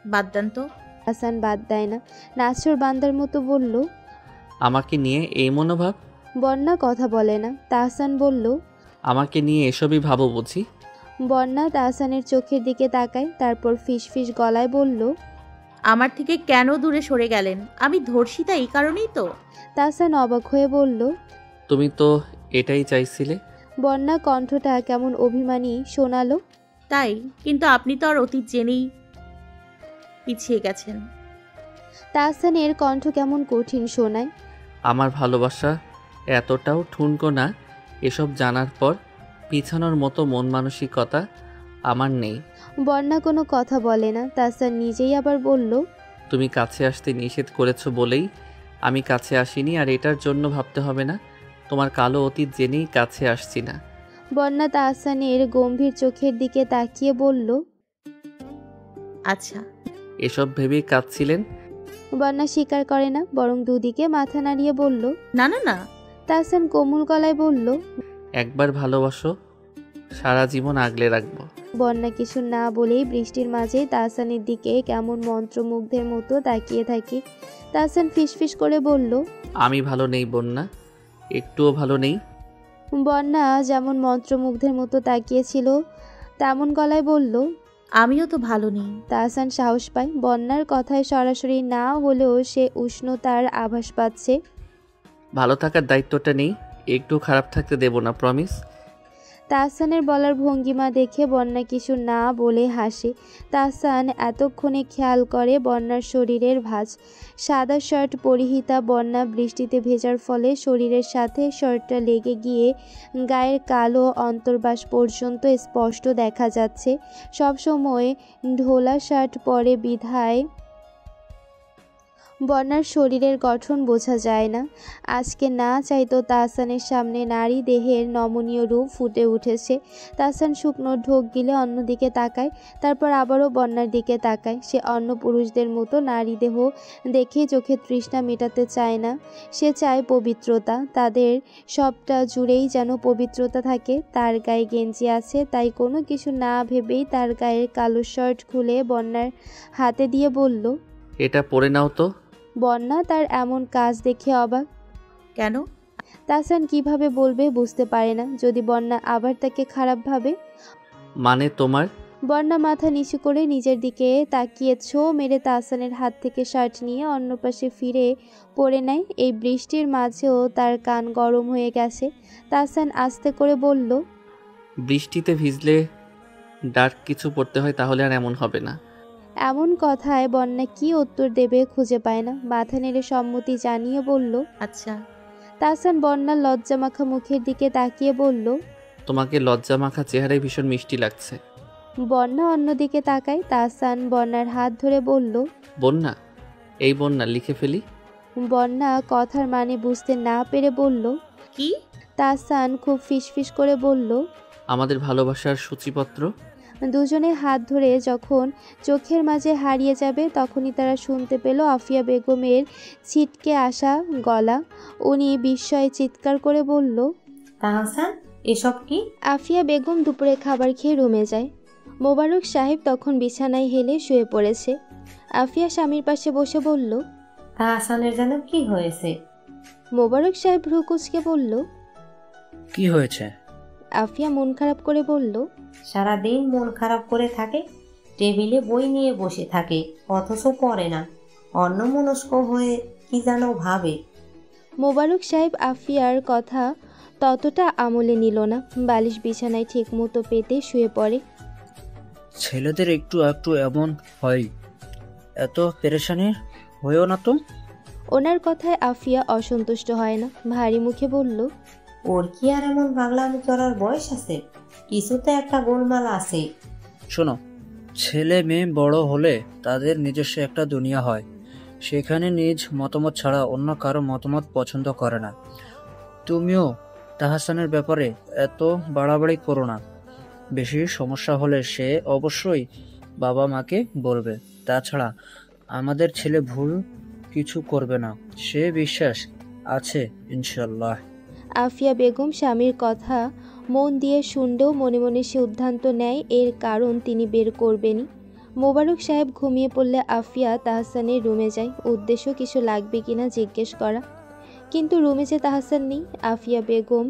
বাদ দেন তো। হাসান বাদ দেয় না, নাছর বান্দার মতো বলল। আমাকে নিয়ে এই মনোভাব? বন্যা কথা বলে না। তাহসান বলল। আমাকে নিয়ে এসবই ভাবো বুঝি? বন্যা তাহসানের চোখের দিকে তাকায়, তারপর ফিসফিস গলায় বলল। আমার থেকে কেন দূরে সরে গেলেন? আমি ধর্ষিতা এই কারণেই তো। তাহসান অবাক হয়ে বলল। তুমি তো এটাই চাইছিলে। বন্যা কণ্ঠটা কেমন অভিমানী শোনালো। তাই, কিন্তু আপনি তো আর অতীত জেনেই পিছিয়ে গেছেন। তাহসানের কণ্ঠ কেমন কঠিন শোনায়। আমার ভালোবাসা এতটাও ঠুনকো না। এসব জানার পর পিছানোর মতো মন মানসিকতা আমার নেই। বন্যা কোনো কথা বলে না। তাহসান নিজেই আবার বলল। তুমি কাছে আসতে নিষেধ করেছো বলেই আমি কাছে আসিনি, আর এটার জন্য ভাবতে হবে না তোমার কালো অতীত জেনেই কাছে আসছি না। বন্যা তাহসানের গম্ভীর চোখের দিকে তাকিয়ে বলল। আচ্ছা। এসব ভেবেই কাঁদছিলেন? বন্যা স্বীকার করে না, বরং দুদিকে মাথা নাড়িয়ে বলল। না না না। তাহসান কোমল গলায় বলল। একবার ভালোবাসো, সারা জীবন আগলে রাখবো। বন্যা কিছু না বলেই বৃষ্টির মাঝে তাহসানের দিকে কেমন মন্ত্রমুগ্ধের মতো তাকিয়ে থাকে। তাহসান ফিসফিস করে বলল। আমি ভালো নেই বন্যা, একটুও ভালো নেই। বন্যা যেমন মন্ত্রমুগ্ধের মতো তাকিয়েছিল তেমন গলায় বলল। আমিও তো ভালো নেই। তাহসান সাহস পায়। বন্যার কথায় সরাসরি না হলেও সে উষ্ণতার আভাস পাচ্ছে। ভালো থাকার দায়িত্বটা নেই, একটু খারাপ থাকতে দেব না, প্রমিস। তাহসানের বলার ভঙ্গিমা দেখে বন্যা কিছু না বলে হাসে। তাহসান এতক্ষণে খেয়াল করে বন্যার শরীরের ভাঁজ। সাদা শার্ট পরিহিতা বন্যা বৃষ্টিতে ভেজার ফলে শরীরের সাথে শার্টটা লেগে গিয়ে গায়ের কালো অন্তর্বাস পর্যন্ত স্পষ্ট দেখা যাচ্ছে। সবসময় ঢোলা শার্ট পরে বিধায় বন্যার শরীরের গঠন বোঝা যায় না। আজকে না চাইতো তাহসানের সামনে নারী দেহের নমনীয় রূপ ফুটে উঠেছে। তাহসান শুকনো ঢোক গিলে অন্যদিকে তাকায়, তারপর আবারও বন্যার দিকে তাকায়। সে অন্য পুরুষদের মতো নারী দেহ দেখে চোখে তৃষ্ণা মেটাতে চায় না। সে চায় পবিত্রতা, তাদের সবটা জুড়েই যেন পবিত্রতা থাকে। তার গায়ে গেঞ্জি আছে, তাই কোনো কিছু না ভেবেই তার গায়ের কালো শার্ট খুলে বন্যার হাতে দিয়ে বলল। এটা পরে নাও তো। বন্যা তার এমন কাজ দেখে অবাক। কেন? তাহসান কিভাবে বলবে বুঝতে পারে না। যদি বন্যা আবার তাকে খারাপ ভাবে। মানে তোমার? বন্যা মাথা নিচু করে নিজের দিকে তাকিয়ে ছো মেরে তাহসানের হাত থেকে শার্ট নিয়ে অন্য পাশে ফিরে পড়ে নেয়। এই বৃষ্টির মাঝেও তার কান গরম হয়ে গেছে। তাহসান আস্তে করে বলল। বৃষ্টিতে ভিজলে ডার্ক কিছু পড়তে হয়, তাহলে আর এমন হবে না। এমন কথায় বন্যা কি উত্তর দেবে খুঁজে পায় না। মাথা নেড়ে সম্মতি জানিয়ে বলল। আচ্ছা। তাহসান বন্যার লজ্জামাখা মুখের দিকে তাকিয়ে বলল। তোমাকে লজ্জা মাখা চেহারায় ভীষণ মিষ্টি লাগছে। বন্যা অন্যদিকে তাকায়। তাহসান বন্যার হাত ধরে বলল। বন্যা, এই বন্যা লিখে ফেলি। বন্যা কথার মানে বুঝতে না পেরে বলল। কি? তাহসান খুব ফিসফিস করে বলল। আমাদের ভালোবাসার সূচিপত্র। দুজনে হাত ধরে যখন চোখের মাঝে হারিয়ে যাবে তখনই তারা শুনতে পেল আফিয়া বেগমের ছিটকে আসা গলা। উনি বিস্ময়ে চিৎকার করে বলল। তাহসান, এসব কি? আফিয়া বেগম দুপুরে খাবার খেয়ে রুমে যায়। মোবারক সাহেব তখন বিছানায় হেলে শুয়ে পড়েছে। আফিয়া স্বামীর পাশে বসে বলল। তাহসানের যেন কি হয়েছে? মোবারক সাহেব ভ্রু কুঁচকে বলল। কি হয়েছে? আফিয়া মন খারাপ করে বলল। সারাদিন মন খারাপ করে থাকে, টেবিলে বই নিয়ে বসে থাকে, অথচ পড়ে না। অন্যমনস্ক হয়ে কি যেন ভাবে। মোবারক সাহেব আফিয়ার কথা ততটা আমলে নিল না। বালিশ বিছানায় ঠিক মতো পেতে শুয়ে পড়ে। ছেলেদের একটু একটু এমন হয়, এত পেরেশানি হয়েও না তো। ওনার কথায় আফিয়া অসন্তুষ্ট হয় না, ভারী মুখে বলল। ওর কি আর এমন পাগলামি করার বয়স আছে? কিছুতে একটা গোলমাল আছে। শোনো, ছেলে মেয়ে বড় হলে তাদের নিজস্ব একটা দুনিয়া হয়, সেখানে নিজ মতামত ছাড়া অন্য কারো মতামত পছন্দ করে না। তুমিও তাহসানের ব্যাপারে এত বাড়াবাড়ি করো না। বেশি সমস্যা হলে সে অবশ্যই বাবা মাকে বলবে। তাছাড়া আমাদের ছেলে ভুল কিছু করবে না, সে বিশ্বাস আছে ইনশাল্লাহ। আফিয়া বেগম স্বামীর কথা মন দিয়ে শুনলেও মনে মনে সে সিদ্ধান্ত নেয় এর কারণ তিনি বের করবেনই। মোবারক সাহেব ঘুমিয়ে পড়লে আফিয়া তাহসানের রুমে যায়, উদ্দেশ্য কিছু লাগবে কিনা জিজ্ঞেস করা। কিন্তু রুমে যে তাহসান নেই। আফিয়া বেগম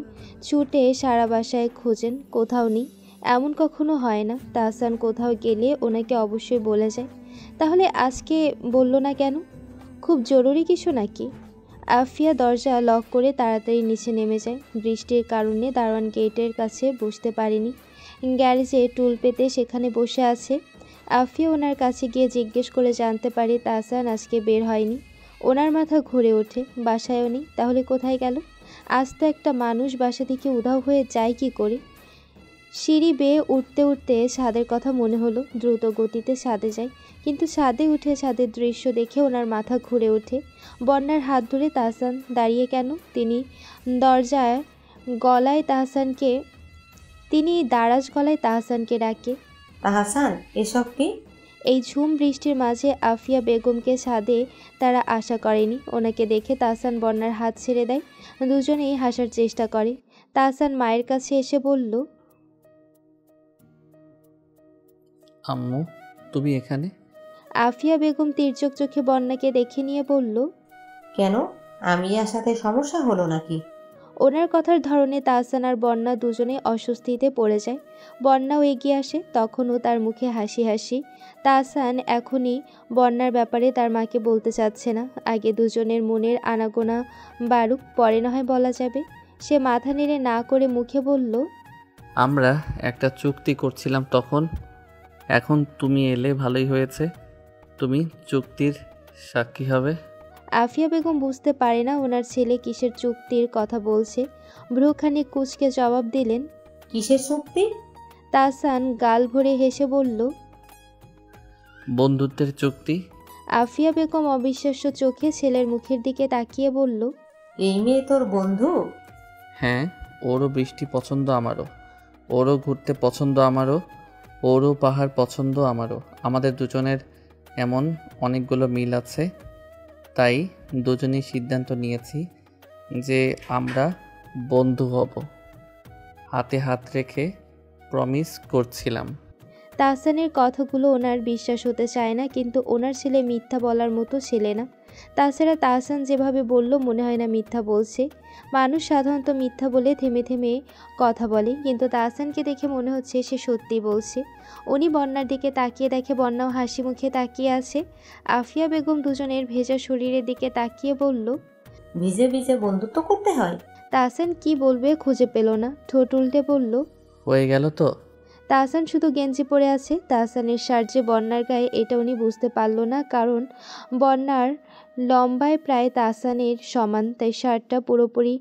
ছুটে সারা বাসায় খোঁজেন, কোথাও নেই। এমন কখনো হয় না, তাহসান কোথাও গেলে ওনাকে অবশ্যই বলে যায়। তাহলে আজকে বলল না কেন? খুব জরুরি কিছু নাকি? আফিয়া দরজা লক করে তাড়াতাড়ি নিচে নেমে যায়। বৃষ্টির কারণে দারোয়ান গেটের কাছে বসতে পারেনি, গ্যারেজে টুল পেতে সেখানে বসে আছে। আফিয়া ওনার কাছে গিয়ে জিজ্ঞেস করে জানতে পারে তাহসান আজকে বের হয়নি। ওনার মাথা ঘুরে ওঠে, বাসায়ও নেই, তাহলে কোথায় গেল? আজ তো একটা মানুষ বাসা থেকে উধাও হয়ে যায় কি করে? সিঁড়ি বেয়ে উঠতে উঠতে ছাদের কথা মনে হলো, দ্রুত গতিতে ছাদে যায়। কিন্তু ছাদে উঠে ছাদের দৃশ্য দেখে ওনার মাথা ঘুরে ওঠে। বন্যার হাত ধরে তাহসান দাঁড়িয়ে কেন? দরজায় গলায় তাহসানকে তিনি দারাজ গলায় তাহসানকে ডাকে। তাহসান, এসব কি? এই ঝুম বৃষ্টির মাঝে আফিয়া বেগমকে ছাদে তারা আশা করেনি। ওনাকে দেখে তাহসান বন্যার হাত ছেড়ে দেয়। দুজনেই হাসার চেষ্টা করে। তাহসান মায়ের কাছে এসে বলল, আম্মু, তুমি এখানে? আফিয়া বেগম তির্যক চোখে বন্যাকে দেখে নিয়ে বলল, কেন? আমি আর সাথে সমস্যা হলো নাকি? ওনার কথার ধরনে তাহসান আর বন্যা দুজনে অস্বস্তিতে পড়ে যায়। বন্যাও এগিয়ে আসে, তখনও তার মুখে হাসি হাসি। তাহসান এখনই বন্যার ব্যাপারে তার মাকে বলতে চাচ্ছে না। আগে দুজনের মনের আনাগোনা বারুক, পরে না হয় বলা যাবে। সে মাথা নেড়ে না করে মুখে বলল, আমরা একটা চুক্তি করছিলাম তখন। এখন তুমি এলে ভালোই হয়েছে। তুমি চুক্তির সাক্ষী হবে। আফিয়া বেগম বুঝতে পারে না ওনার ছেলে কিসের চুক্তির কথা বলছে। ভ্রুখানিক কুঁচকে জবাব দিলেন। কিসের চুক্তি? তাহসান গাল ভরে হেসে বলল, বন্ধুত্বের চুক্তি। আফিয়া বেগম অবিশ্বাস্য চোখে ছেলের মুখের দিকে তাকিয়ে বলল, এই মেয়ে তোর বন্ধু? হ্যাঁ, ওরও বৃষ্টি পছন্দ আমারও, ওরও ঘুরতে পছন্দ আমারও, ওরও পাহাড় পছন্দ আমারও। আমাদের দুজনের এমন অনেকগুলো মিল আছে, তাই দুজনেই সিদ্ধান্ত নিয়েছি যে আমরা বন্ধু হব। হাতে হাত রেখে প্রমিস করছিলাম। তাহসানের কথাগুলো ওনার বিশ্বাস হতে চায় না, কিন্তু ওনার ছেলে মিথ্যা বলার মতো ছেলে না। তাছাড়া তাহসান যেভাবে বলল মনে হয় না মিথ্যা বলছে। মানুষ সাধারণত মিথ্যা বলে থেমে থেমে কথা বলে, কিন্তু তাহসানকে দেখে মনে হচ্ছে সে সত্যিই বলছে। উনি বন্যার দিকে তাকিয়ে দেখে বন্যাও হাসি মুখে তাকিয়ে আছে। আফিয়া বেগম দুজনের ভেজা শরীরের দিকে তাকিয়ে বলল, ভিজে ভিজে বন্ধুত্ব করতে হয়? তাহসান কি বলবে খুঁজে পেল না, ঠোঁট উল্টে বলল, হয়ে গেল তো? তাহসান শুধু গেঞ্জি পরে আছে। তাহসানের শার্ট যে বন্যার গায়ে এটা উনি বুঝতে পারল না, কারণ বন্যার লম্বায় প্রায় তাহসানের সমান, তাই শার্টটা পুরোপুরি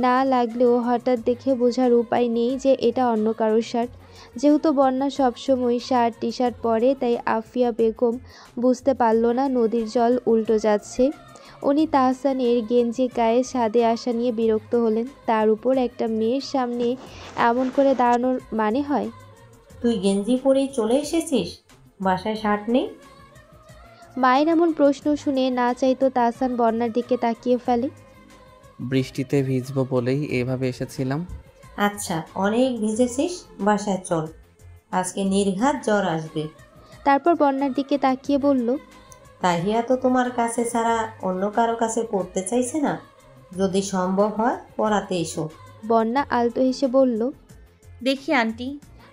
না লাগলেও হঠাৎ দেখে বোঝার উপায় নেই যে এটা অন্য কারোর শার্ট। যেহেতু বন্যা সবসময় শার্ট টি শার্ট পরে, তাই আফিয়া বেগম বুঝতে পারল না নদীর জল উল্টো যাচ্ছে। উনি তাহসানের গেঞ্জি গায়ে ছাদে আসা নিয়ে বিরক্ত হলেন। তার উপর একটা মেয়ের সামনে এমন করে দাঁড়ানোর মানে হয়? তুই গেঞ্জি পরেই চলে এসেছিস? বাসায় শার্ট নেই? মায়ের এমন প্রশ্ন শুনে না চাইতো তাহসান বন্যার দিকে তাকিয়ে ফেলে। বৃষ্টিতে ভিজবো বলেই এভাবে এসেছিলাম। আচ্ছা, অনেক ভিজেছিস, বাসায় চল, আজকে নির্ঘাত জ্বর আসবে। তারপর বন্যার দিকে তাকিয়ে বলল, তাহিয়া তো তোমার কাছে ছাড়া অন্য কারো কাছে পড়তে চাইছে না, যদি সম্ভব হয় পড়াতে এসো। বন্যা আলতো হেসে বলল। দেখি আন্টি।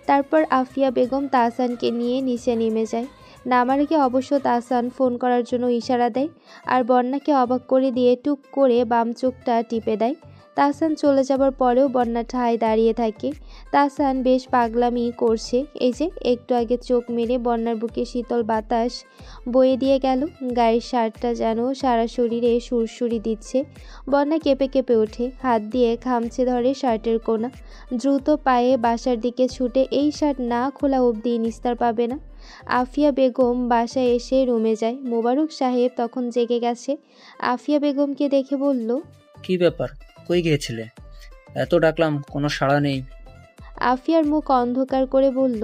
তারপর আফিয়া বেগম তাহসানকে নিয়ে নিচে নেমে যায়। নামার আগে অবশ্য তাহসান ফোন করার জন্য ইশারা দেয়, আর বন্যাকে অবাক করে দিয়ে টুক করে বাম চোখটা টিপে দেয়। তাহসান চলে যাবার পরেও বন্যা ঠায় দাঁড়িয়ে থাকে। তাহসান বেশ পাগলামি করছে। এই যে একটু আগে চোখ মেরে বন্যার বুকে শীতল বাতাস বয়ে দিয়ে গেল, গায়ের শার্টটা যেন সারা শরীরে সুরসুরি দিচ্ছে। বন্যা কেঁপে কেঁপে ওঠে, হাত দিয়ে খামচে ধরে শার্টের কোনা। দ্রুত পায়ে বাসার দিকে ছুটে এই শার্ট না খোলা অবধি নিস্তার পাবে না। আফিয়া বেগম বাসায় এসে রুমে যায়। মোবারক সাহেব তখন জেগে গেছে। আফিয়া বেগমকে দেখে বলল, কি ব্যাপার, কই গিয়েছিলে? এত ডাকলাম, কোনো সাড়া নেই। আফিয়ার মুখ অন্ধকার করে বলল,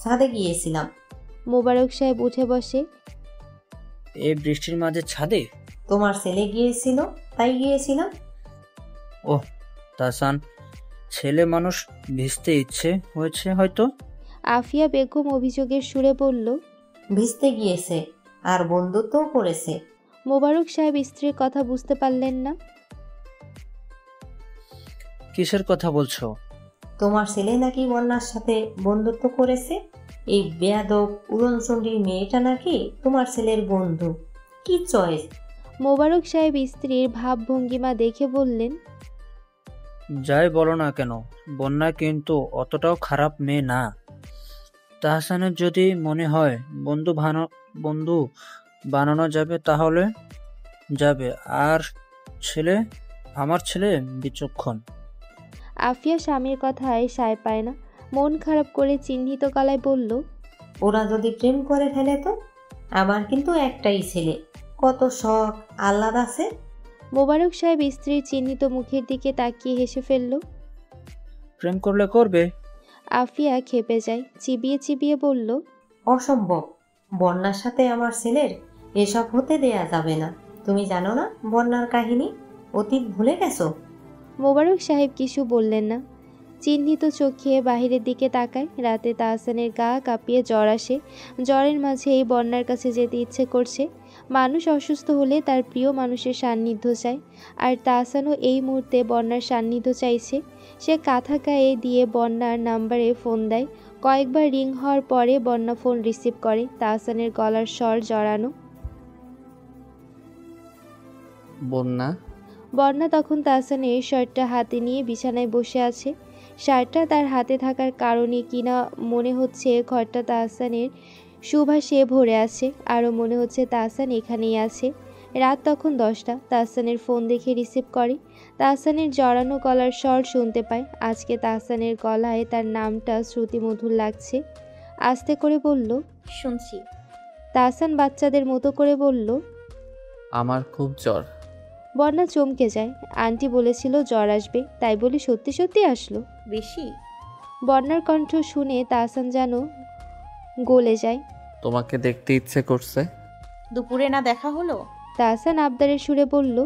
ছাদে গিয়েছিলাম। মোবারক সাহেব উঠে বসে। এই বৃষ্টির মাঝে ছাদে? তোমার ছেলে গিয়েছিল, তাই গিয়েছিলাম। ওহ তাহসান, ছেলে মানুষ, ভিজতে ইচ্ছে হয়েছে হয়তো। আফিয়া বেগম অভিযোগের সুরে বলল, ভিজতে গিয়েছে আর বন্ধুত্বও করেছে। মোবারক সাহেব স্ত্রীর কথা বুঝতে পারলেন না। কিসের কথা বলছো? তোমার ছেলে নাকি বন্যার সাথে বন্ধুত্ব করেছে। এই বেয়াদব উড়নচণ্ডীর মেয়েটা নাকি তোমার ছেলের বন্ধু। কি চয়েস! মোবারক সাহেব স্ত্রীর ভাবভঙ্গিমা দেখে বললেন, যাই বলো না কেন, বন্যা কিন্তু অতটাও খারাপ মেয়ে না। তাহসানের যদি মনে হয় বন্ধু বানানো যাবে তাহলে যাবে। আর আমার ছেলে বিচক্ষণ। আফিয়া স্বামীর কথায় সায় পায় না, মন খারাপ করে চিহ্নিত গলায় বলল, ওরা যদি প্রেম করে ফেলে তো? আমার কিন্তু একটাই ছেলে, কত শখ আহ্লাদ আছে। মোবারক সাহেব স্ত্রীর চিহ্নিত মুখের দিকে তাকিয়ে হেসে ফেলল। প্রেম করলে করবে। আফিয়া ক্ষেপে যায়, চিবিয়ে চিবিয়ে বলল, অসম্ভব। বন্যার সাথে আমার ছেলের এসব হতে দেয়া যাবে না। তুমি জানো না বন্যার কাহিনী? অতীত ভুলে গেছো? মোবারক সাহেব কিছু বললেন না, চিহ্নিত চোখে বাহিরের দিকে তাকায়। রাতে তাহসানের গা কাঁপিয়ে জ্বর আসে। জ্বরের মাঝে এই বন্যার কাছে যেতে ইচ্ছে করছে। মানুষ অসুস্থ হলে তার প্রিয় মানুষের সান্নিধ্য চায়, আর তাহসানও এই মুহূর্তে বন্যার সান্নিধ্য চাইছে। সে কাঁথা গায়ে দিয়ে বন্যার নাম্বারে ফোন দেয়। কয়েকবার রিং হওয়ার পরে বন্যা ফোন রিসিভ করে। তাহসানের গলার স্বর জড়ানো। বন্যা? বন্যা তখন তাহসানের শার্টটা হাতে নিয়ে বিছানায় বসে আছে। শার্টটা তার হাতে থাকার কারণে কিনা মনে হচ্ছে ঘরটা তাহসানের সুবাসে ভরে আছে। আরও মনে হচ্ছে তাহসান এখানেই আছে। রাত তখন 10টা। তাহসানের ফোন দেখে রিসিভ করে। তাহসানের জড়ানো গলার স্বর শুনতে পায়। আজকে তাহসানের গলায় তার নামটা শ্রুতিমধুর লাগছে। আস্তে করে বলল, শুনছি। তাহসান বাচ্চাদের মতো করে বলল, আমার খুব জ্বর। বন্যা চমকে যায়। আন্টি বলেছিল জ্বর আসবে, তাই বলে সত্যি সত্যি আসলো। বেশি? বন্যার কণ্ঠ শুনে তাহসান যেন গলে যায়। তোমাকে দেখতে ইচ্ছে করছে। দুপুরে না দেখা হলো? তাহসান আবদারের সুরে বলল,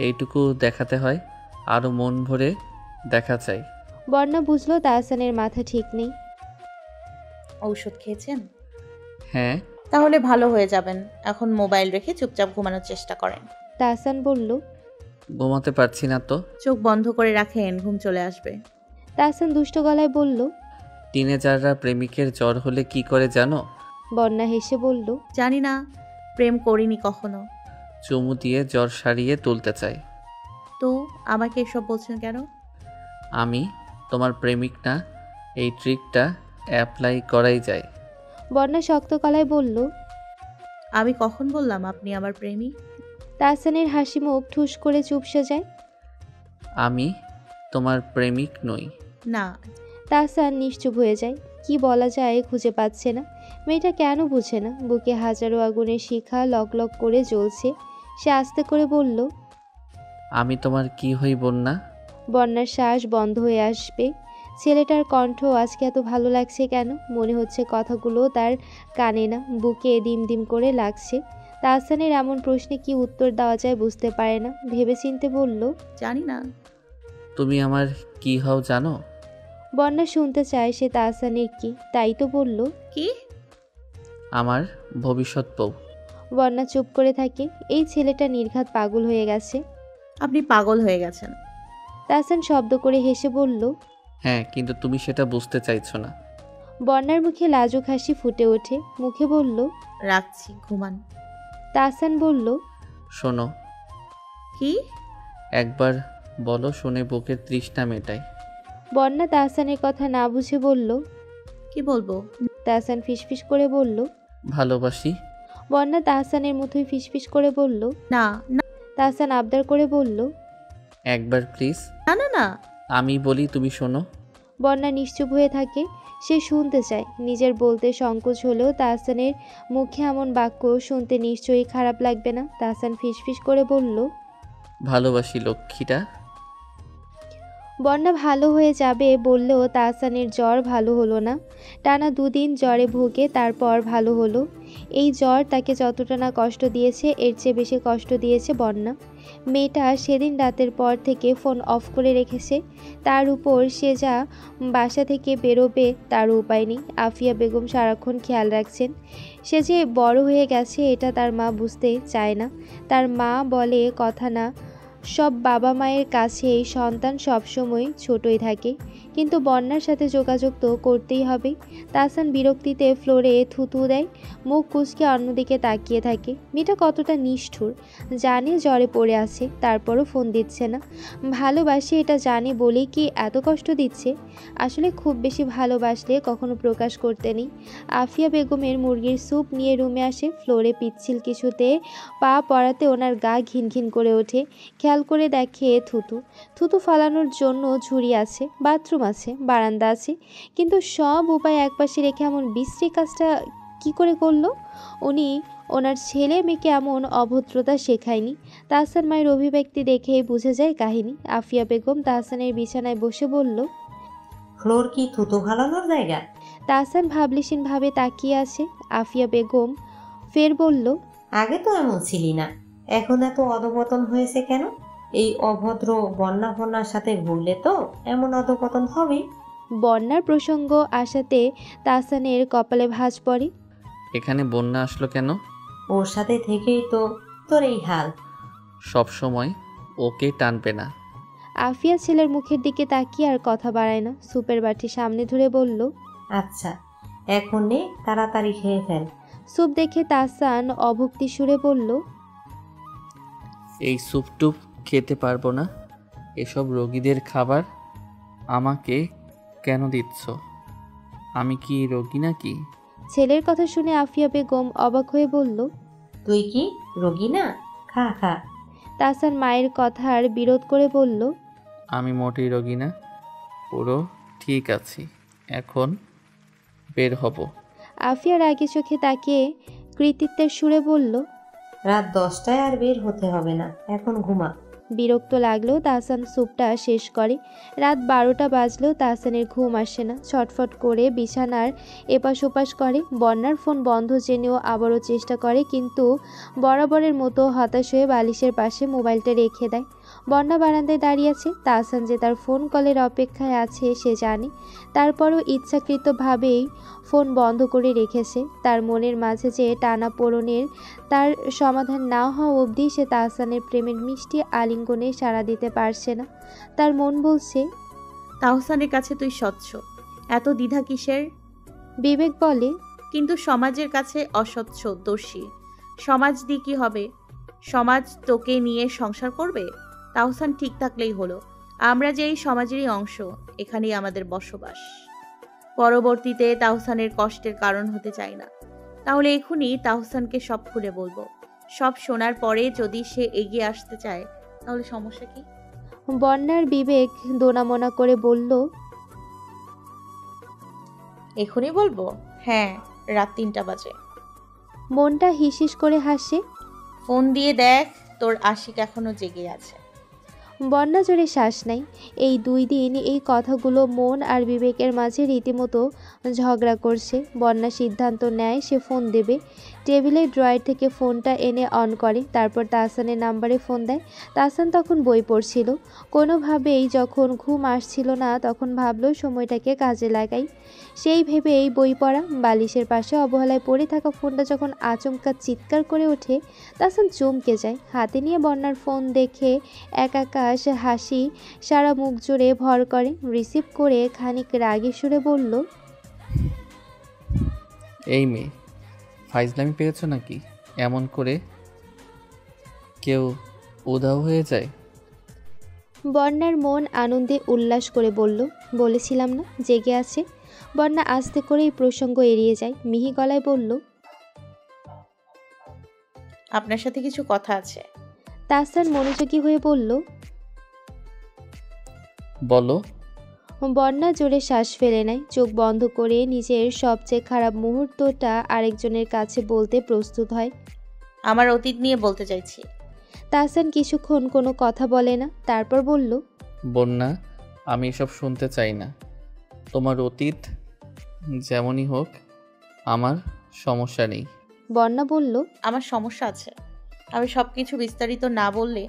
এইটুকু দেখাতে হয়, আরও মন ভরে দেখা চাই। বন্যা বুঝলো তাহসানের মাথা ঠিক নেই। ঔষধ খেয়েছেন? হ্যাঁ। তাহলে ভালো হয়ে যাবেন। এখন মোবাইল রেখে চুপচাপ ঘুমানোর চেষ্টা করেন। তাহসান বলল। ঘুমাতে পারছি না তো। চোখ বন্ধ করে রাখেন, ঘুম চলে আসবে। তাহসান দুষ্ট গলায় বলল। টিনেজাররা প্রেমিকের জ্বর হলে কি করে জানো? বন্যা হেসে বলল, জানি না, প্রেম করিনি কখনো। চুমু দিয়ে জ্বর সারিয়ে তুলতে চাই। তো আমাকে এসব বলছেন কেন? আমি তোমার প্রেমিক না, এই ট্রিকটা অ্যাপ্লাই করাই যায়। বন্যা শক্ত গলায় বলল। আমি কখন বললাম আপনি আমার প্রেমিক? তাহসানের হাসি মুখ ঠুস করে চুপসে যায়। আমি তোমার প্রেমিক নই। না। তাহসান নিশ্চুপ হয়ে যায়। কি বলা যায় খুঁজে পাচ্ছে না। মেয়েটা কেন বুঝে না? বুকে হাজারো আগুনের শিখা লক লক করে জ্বলছে। সে আস্তে করে বলল, আমি তোমার কি হই বন্যা? বন্যার শ্বাস বন্ধ হয়ে আসবে। ছেলেটার কণ্ঠ আজকে এত ভালো লাগছে কেন? মনে হচ্ছে কথাগুলো তার কানে না, বুকে দিম দিম করে লাগছে। তাহসানের এমন প্রশ্নে কি উত্তর দেওয়া যায় বুঝতে পারে না। ভেবেচিন্তে বলল, জানি না। তুমি আমার কি হও জানো? বন্যা শুনতে চায় সে তাহসানের কি, তাই তো বলল, কি? আমার ভবিষ্যৎ বউ। বন্যা চুপ করে থাকে। এই ছেলেটা নির্ঘাত পাগল হয়ে গেছে। আপনি পাগল হয়ে গেছেন। তাহসান শব্দ করে হেসে বলল। হ্যাঁ, কিন্তু তুমি সেটা বুঝতে চাইছো না। বন্যার মুখে লাজুক হাসি ফুটে ওঠে। মুখে বলল, রাখছি, ঘুমান। তাহসান বলল, শোনো, কি? একবার বলো শুনে বুকের তৃষ্ণা মেটাই। বন্যা তাহসানের কথা না বুঝে বলল, কি বলবো? তাহসান ফিসফিস করে বলল। ভালোবাসি। বন্যা তাহসানের মুঠোয় ফিসফিস করে বলল। না না তাহসান আবদার করে বলল, একবার প্লিজ। না না না। আমি বলি তুমি শোনো। বন্যা নিশ্চুপ হয়ে থাকে। সে শুনতে চায়। নিজের বলতে সংকোচ হলেও তাহসানের মুখে এমন বাক্য শুনতে নিশ্চয়ই খারাপ লাগবে না। তাহসান ফিসফিস করে বলল, ভালোবাসি লক্ষ্মীটা। বন্যা ভালো হয়ে যাবে বললেও তাহসানের জ্বর ভালো হলো না। টানা 2 দিন জ্বরে ভুগে তারপর ভালো হলো। এই জ্বর তাকে যতটা না কষ্ট দিয়েছে এর চেয়ে বেশি কষ্ট দিয়েছে বন্যা। মেয়েটা সেদিন রাতের পর থেকে ফোন অফ করে রেখেছে। তার উপর সে যা বাসা থেকে বেরোবে তারও উপায় নেই। আফিয়া বেগম সারাক্ষণ খেয়াল রাখছেন। সে যে বড় হয়ে গেছে এটা তার মা বুঝতে চায় না। তার মা বলে কথা না, সব বাবা মায়ের কাছেই সন্তান সবসময় ছোটই থাকে, কিন্তু বন্যার সাথে যোগাযোগ তো করতেই হবে। তাহসান বিরক্তিতে ফ্লোরে থুতু দেয়, মুখ কুঁচকে অন্যদিকে তাকিয়ে থাকে। মেয়েটা কতটা নিষ্ঠুর, জানে জ্বরে পড়ে আছে তারপরও ফোন দিচ্ছে না। ভালোবাসে এটা জানে বলেই কি এত কষ্ট দিচ্ছে? আসলে খুব বেশি ভালোবাসলে কখনো প্রকাশ করতে নেই। আফিয়া বেগমের মুরগির স্যুপ নিয়ে রুমে আসে। ফ্লোরে পিচ্ছিল কিছুতে পা পড়াতে ওনার গা ঘিনঘিন করে ওঠে। খেয়াল করে দেখে থুতু ফালানোর জন্য ঝুড়ি আছে, বাথরুম আছে, বারান্দা আছে, কিন্তু সব উপায় একপাশে রেখে এমন বিশ্রী কাজটা কি করে করলো? উনি ওনার ছেলে মেয়েকে এমন অভদ্রতা শেখায়নি। তাহসান মায়ের অভিব্যক্তি দেখেই বুঝে যায় কাহিনী। আফিয়া বেগম তাহসানের বিছানায় বসে বলল, ফ্লোর কি থুতু ফালানোর জায়গা? তাহসান ভাবলেশীনভাবে তাকিয়ে আছে। আফিয়া বেগম ফের বলল, আগে তো এমন ছিলি না, এখন এত অধপতন হয়েছে কেন? এই অভদ্র বন্যা ফন্যার সাথে ঘুরলে তো এমন অধপতন হবে। বন্যার প্রসঙ্গ আসাতে তাহসানের কপালে ভাঁজ পড়ে। এখানে বন্যা আসলো কেন? ওর সাথে থেকেই তো তোর এই হাল। সব সময় ওকে টানবে না। আফিয়া ছেলের মুখের দিকে তাকিয়ে আর কথা বাড়ায় না। স্যুপের বাটি সামনে ধরে বলল, আচ্ছা এখন নে, তাড়াতাড়ি খেয়ে ফেল। স্যুপ দেখে তাহসান অভক্তি সুরে বলল, এই স্যুপ টুপ খেতে পারবো না, এসব রোগীদের খাবার। আমাকে কেন দিচ্ছ? আমি কি রোগী নাকি? ছেলের কথা শুনে আফিয়া বেগম অবাক হয়ে বলল, তুই কি রোগী না? খা খা। তাহসান মায়ের কথার বিরোধ করে বলল, আমি মোটেই রোগী না, পুরো ঠিক আছি। এখন বের হব। আফিয়া রাগে চোখে তাকিয়ে কৃতিত্বের সুরে বলল, রাত 10টায় আর বের হতে হবে না, এখন ঘুমা। বিরক্ত লাগলেও তাহসান স্যুপটা শেষ করে। রাত 12টা বাজলেও তাহসানের ঘুম আসে না। ছটফট করে বিছানার এপাশ ওপাশ করে। বন্যার ফোন বন্ধ জেনেও আবারও চেষ্টা করে, কিন্তু বরাবরের মতো হতাশ হয়ে বালিশের পাশে মোবাইলটা রেখে দেয়। বন্যা বারান্দায় দাঁড়িয়ে আছে। তাহসান যে তার ফোন কলের অপেক্ষায় আছে সে জানে, তারপরও ইচ্ছাকৃতভাবেই ফোন বন্ধ করে রেখেছে। তার মনের মাঝে যে টানা পোড়েনের তার সমাধান না হওয়া অবধি সে তাহসানের প্রেমের মিষ্টি আলিঙ্গনে সাড়া দিতে পারছে না। তার মন বলছে, তাহসানের কাছে তুই স্বচ্ছ, এত দ্বিধা কিসের? বিবেক বলে, কিন্তু সমাজের কাছে অস্বচ্ছ, দোষী। সমাজ দিয়ে কি হবে? সমাজ তোকে নিয়ে সংসার করবে? তাহসান ঠিক থাকলেই হলো। আমরা যে এই সমাজেরই অংশ, এখানেই আমাদের বসবাস। পরবর্তীতে তাহসানের কষ্টের কারণ হতে চাই না। তাহলে এখনই তাহসানকে সব খুলে বলবো। সব শোনার পরে যদি সে এগিয়ে আসতে চায় তাহলে সমস্যা কি? বন্যার বিবেক দোনামোনা করে বলল, এখনই বলবো? হ্যাঁ, রাত 3টা বাজে। মনটা হিসিস করে হাসে। ফোন দিয়ে দেখ তোর আশিক এখনো জেগে আছে। বন্যা জোরে শ্বাস নেয়। এই 2 দিন এই কথাগুলো মন আর বিবেকের মাঝে রীতিমতো ঝগড়া করছে। বন্যা সিদ্ধান্ত নেয় সে ফোন দেবে। টেবিলের ড্রয়ার থেকে ফোনটা এনে অন করে, তারপর তাহসানের নাম্বারে ফোন দেয়। তাহসান তখন বই পড়ছিল। কোনোভাবেই যখন ঘুম আসছিল না তখন ভাবলো সময়টাকে কাজে লাগাই। সেই ভেবেই বই পড়া। বালিশের পাশে অবহেলায় পড়ে থাকা ফোনটা যখন আচমকা চিৎকার করে ওঠে, তাহসান চমকে যায়। হাতে নিয়ে বন্যার ফোন দেখে একাকাশ হাসি সারা মুখ জুড়ে ভর করে। রিসিভ করে খানিক রাগে সুরে বলল, এই মেয়ে, ফাইজলামি পেয়েছো নাকি? এমন করে কেউ উধাও হয়ে যায়? বন্যার মন আনন্দে উল্লাস করে বলল, বলেছিলাম না জেগে আছে। বন্যা আস্তে করে এই প্রসঙ্গ এড়িয়ে যায়। মিহি গলায় বলল, আপনার সাথে কিছু কথা আছে। তাহসান মনোযোগী হয়ে বলল, বলো। বন্যা জোরে শ্বাস ফেলে নেয়। চোখ বন্ধ করে নিজের সবচেয়ে খারাপ মুহূর্তটা আরেকজনের কাছে বলতে প্রস্তুত হয়। আমার অতীত নিয়ে বলতে চাইছি। তাহসান কিছুক্ষণ কোনো কথা বলে না, তারপর বলল, বন্যা, আমি এসব শুনতে চাই না। তোমার অতীত যেমনই হোক, আমার সমস্যা নেই। বন্যা বলল, আমার সমস্যা আছে। আমি সবকিছু বিস্তারিত না বললে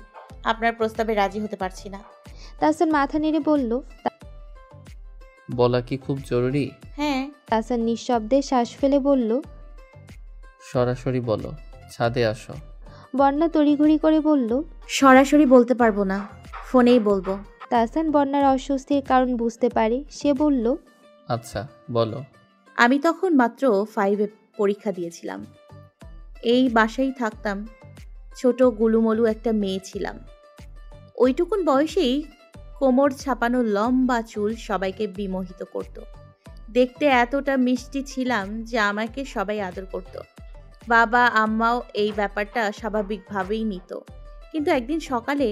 আপনার প্রস্তাবে রাজি হতে পারছি না। তাহসান মাথা নেড়ে বলল। বলা কি খুব জরুরি? হ্যাঁ। তাহসান নিঃশব্দে শ্বাস ফেলে বলল। সরাসরি বলো, ছাদে আসো। বন্যা তড়িঘড়ি করে বলল। সরাসরি বলতে পারবো না, ফোনেই বলবো। তাহসান বন্যার অস্বস্তির কারণ বুঝতে পারে। সে বলল, আচ্ছা বলো। আমি তখন মাত্র 5-এ পরীক্ষা দিয়েছিলাম। এই বাসায় থাকতাম। ছোট গুলুমলু একটা মেয়ে ছিলাম। ওইটুকুন বয়সেই কোমর ছাপানো লম্বা চুল সবাইকে বিমোহিত করত। দেখতে এতটা মিষ্টি ছিলাম যে আমাকে সবাই আদর করত। বাবা আম্মাও এই ব্যাপারটা স্বাভাবিকভাবেই নিত। কিন্তু একদিন সকালে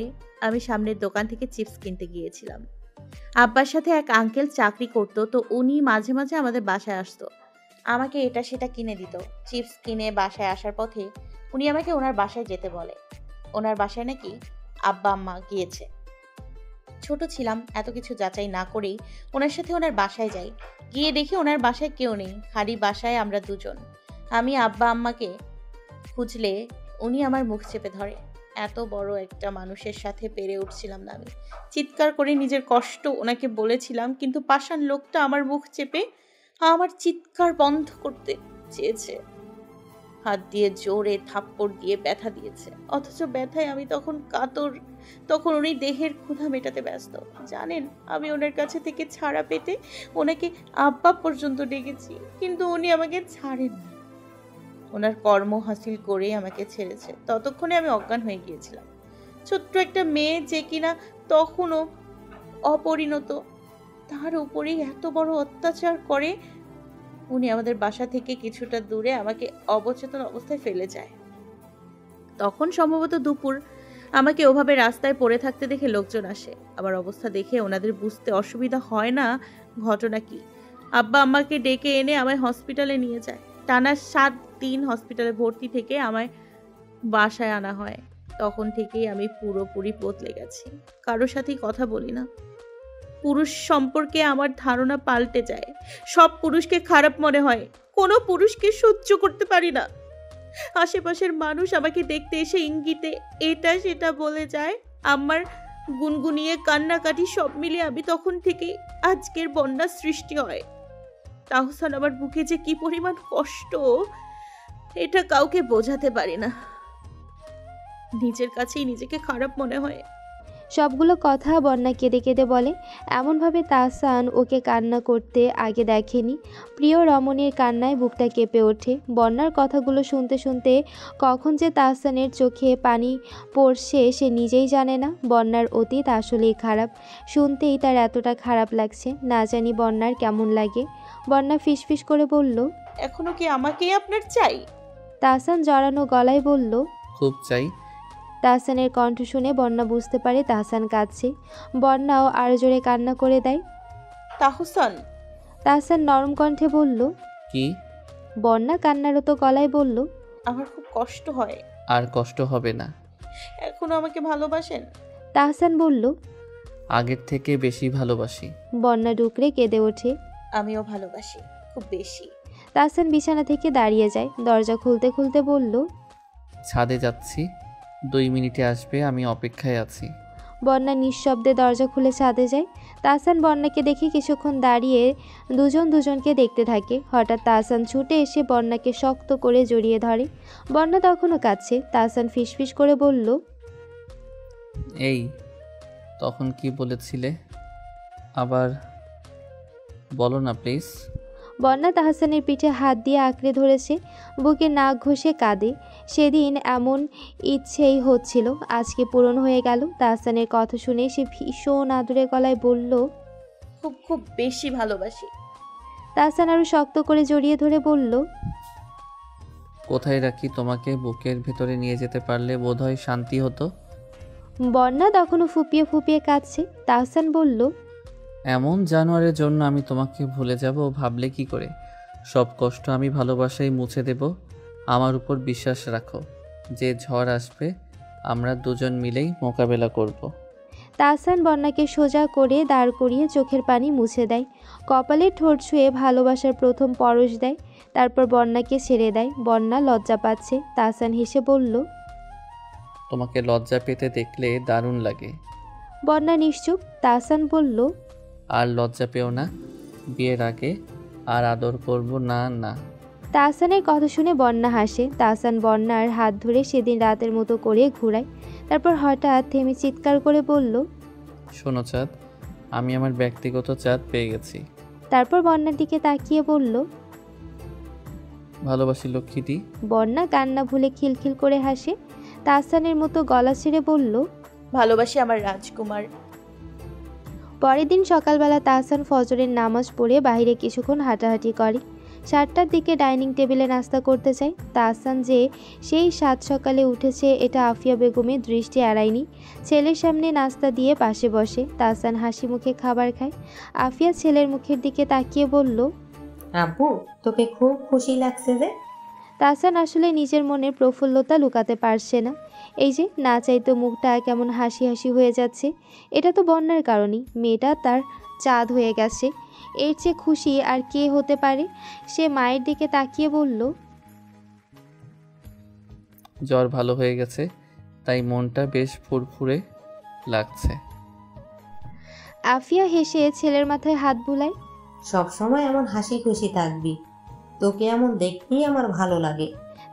আমি সামনের দোকান থেকে চিপস কিনতে গিয়েছিলাম। আব্বার সাথে এক আঙ্কেল চাকরি করতো, তো উনি মাঝে মাঝে আমাদের বাসায় আসতো। আমাকে এটা সেটা কিনে দিত। চিপস কিনে বাসায় আসার পথে উনি আমাকে ওনার বাসায় যেতে বলে। ওনার বাসায় নাকি আব্বা আম্মা গিয়েছে। ছোট ছিলাম, এত কিছু যাচাই না করেই ওনার সাথে ওনার বাসায় যাই। গিয়ে দেখি ওনার বাসায় কেউ নেই, খালি বাসায় আমরা দুজন। আমি আব্বা আম্মাকে খুঁজলে উনি আমার মুখ চেপে ধরে। এত বড় একটা মানুষের সাথে পেরে উঠছিলাম না আমি। চিৎকার করে নিজের কষ্ট ওনাকে বলেছিলাম, কিন্তু পাষাণ লোকটা আমার মুখ চেপে আমার চিৎকার বন্ধ করতে চেয়েছে। হাত দিয়ে জোরে থাপ্পড় দিয়ে ব্যথা দিয়েছে, অথচ ব্যথায় আমি তখন কাতর। তখন উনি দেহের ক্ষুধা মেটাতে ব্যস্ত। জানেন, আমি ওনার কাছে থেকে ছাড়া পেতে ওনাকে আব্বা পর্যন্ত ডেকেছি, কিন্তু উনি আমাকে ছাড়েননি। ওনার কর্ম হাসিল করে আমাকে ছেড়েছে। ততক্ষণে আমি অজ্ঞান হয়ে গিয়েছিলাম। ছোট্ট একটা মেয়ে যে কিনা তখনও অপরিণত, তার উপরেই এত বড় অত্যাচার করে। উনি আমাদের বাসা থেকে কিছুটা দূরে আমাকে অবচেতন অবস্থায় ফেলে যায়। তখন সম্ভবত দুপুর। আমাকে ওভাবে রাস্তায় পড়ে থাকতে দেখে লোকজন আসে। আমার অবস্থা দেখে ওনাদের বুঝতে অসুবিধা হয় না ঘটনা কি। আব্বা আম্মাকে ডেকে এনে আমায় হসপিটালে নিয়ে যায়। টানা 7 দিন হসপিটালে ভর্তি থেকে আমায় বাসায় আনা হয়। তখন থেকেই আমি পুরোপুরি বদলে গেছি। কারোর সাথেই কথা বলি না। পুরুষ সম্পর্কে আমার ধারণা পাল্টে যায়। সব পুরুষকে খারাপ মনে হয়, কোনো পুরুষকে সহ্য করতে পারি না। আশেপাশের মানুষ আমাকে দেখতে এসে ইঙ্গিতে এটা সেটা বলে যায়। আমার গুনগুনিয়ে কান্নাকাটি সব মিলিয়ে আমি তখন থেকে আজকের বন্যার সৃষ্টি হয়। তাহসান আমার বুকে যে কি পরিমাণ কষ্ট, এটা কাউকে বোঝাতে পারি না। নিজের কাছেই নিজেকে খারাপ মনে হয়। সবগুলো কথা বন্যা কেঁদে কেঁদে বলে। এমনভাবে তাহসান ওকে কান্না করতে আগে দেখেনি। প্রিয় রমণীর কান্নায় বুকটা কেঁপে ওঠে। বন্যার কথাগুলো শুনতে শুনতে কখন যে তাহসানের চোখে পানি পড়ছে সে নিজেই জানে না। বন্যার অতীত আসলেই খারাপ। শুনতেই তার এতটা খারাপ লাগছে। না জানি বন্যার কেমন লাগে। বন্যা ফিসফিস করে বলল, এখনো কি আমাকেই আপনার চাই? তাহসান জড়ানো গলায় বলল। খুব চাই। তাহসানের কণ্ঠ শুনে বন্যা বুঝতে পারে তাহসান কাঁদছে। বন্যাও আরো জোরে কান্না করে দেয়। তাহসান। তাহসান নরম কণ্ঠে বলল। কি? বন্যা কান্নারত গলায় বলল, আমার খুব কষ্ট হয়। আর কষ্ট হবে না। এখনো আমাকে ভালোবাসেন? তাহসান বলল। আগের থেকে বেশি ভালোবাসি। বন্যা ডুকরে কেঁদে ওঠে। আমিও ভালোবাসি, খুব বেশি। তাহসান বিছানা থেকে দাঁড়িয়ে যায়। দরজা খুলতে খুলতে বলল, ছাদে যাচ্ছি, 2 মিনিটে আসবে, আমি অপেক্ষায় আছি। বন্যা নিঃশব্দে দরজা খুলে ছাদে যায়। তাহসান বন্যাকে দেখে কিছুক্ষণ দাঁড়িয়ে দুজন দুজনকে দেখতে থাকে। হঠাৎ তাহসান ছুটে এসে বন্যাকে শক্ত করে জড়িয়ে ধরে। বন্যা তখনও কাঁদছে। তাহসান ফিসফিস করে বলল, এই তখন কি বলেছিলে আবার বলো না প্লিজ। বন্যা তাহসানের পিঠে হাত দিয়ে আঁকড়ে ধরেছে। বুকে নাক ঘষে কাঁদে। সেদিন এমন ইচ্ছেই হচ্ছিল, আজকে পূরণ হয়ে গেল। তাহসানের কথা শুনে সে ভীষণ আদুরে গলায় বলল, খুব খুব বেশি ভালোবাসি। তাহসান আরো শক্ত করে জড়িয়ে ধরে বলল, কোথায় রাখি তোমাকে? বুকের ভেতরে নিয়ে যেতে পারলে বোধহয় শান্তি হতো। বন্যা তখনও ফুপিয়ে ফুপিয়ে কাঁদছে। তাহসান বলল, এমন জানোয়ারের জন্য আমি তোমাকে ভুলে যাব ভাবলে কি করে? সব কষ্ট আমি ভালোবাসায় মুছে দেব। আমার উপর বিশ্বাস রাখো, যে ঝড় আসবে আমরা দুজন মিলেই মোকাবেলা করব। তাহসান বন্যাকে সোজা করে দাঁড় করিয়ে চোখের পানি মুছে দেয়, কপালে ঠোঁট ছুঁয়ে ভালোবাসার প্রথম পরশ দেয়, তারপর বন্যাকে ছেড়ে দেয়। বন্যা লজ্জা পাচ্ছে। তাহসান হেসে বলল, তোমাকে লজ্জা পেতে দেখলে দারুণ লাগে। বন্যা নিশ্চুপ। তাহসান বলল, আর লজ্জা পেও না, বিয়ের আগে আর আদর করব না। না তাহসানের কথা শুনে বন্যা হাসে। তাহসান বন্যার হাত ধরে সেদিন রাতের মতো করে ঘুরায়, তারপর হঠাৎ থেমে চিৎকার করে বলল, শোনো চাঁদ, আমি আমার ব্যক্তিগত চাঁদ পেয়ে গেছি। তারপর বন্যার দিকে তাকিয়ে বলল, ভালোবাসি লক্ষ্মীটি। বন্যা কান্না ভুলে খিলখিল করে হাসে। তাহসানের মতো গলা ছেড়ে বলল, ভালোবাসি আমার রাজকুমার। পরের দিন সকালবেলা তাহসান ফজরের নামাজ পড়ে বাইরে কিছুক্ষণ হাঁটাহাঁটি করে। 7টার দিকে ডাইনিং টেবিলে নাস্তা করতে চায়। তাহসান যে সেই 7 সকালে উঠেছে এটা আফিয়া বেগমের দৃষ্টি এড়ায়নি। ছেলের সামনে নাস্তা দিয়ে পাশে বসে তাহসান হাসি মুখে খাবার খায়। আফিয়া ছেলের মুখের দিকে তাকিয়ে বলল, আব্বু, তোকে খুব খুশি লাগছে যে? তাহসান আসলে নিজের মনের প্রফুল্লতা লুকাতে পারছে না। এই যে না চাইতো মুখটা কেমন হাসি হাসি হয়ে যাচ্ছে, এটা তো বন্যার কারণেই। মেয়েটা তার চাঁদ হয়ে গেছে। এর চেয়ে খুশি আর কে হতে পারে? সে মায়ের দিকে তাকিয়ে বলল, জ্বর ভালো হয়ে গেছে, তাই মনটা বেশ ফুরফুরে লাগছে। আফিয়া হেসে ছেলের মাথায় হাত বুলায়। সব সময় এমন হাসি খুশি থাকবি, তোকে এমন দেখতেই আমার ভালো লাগে।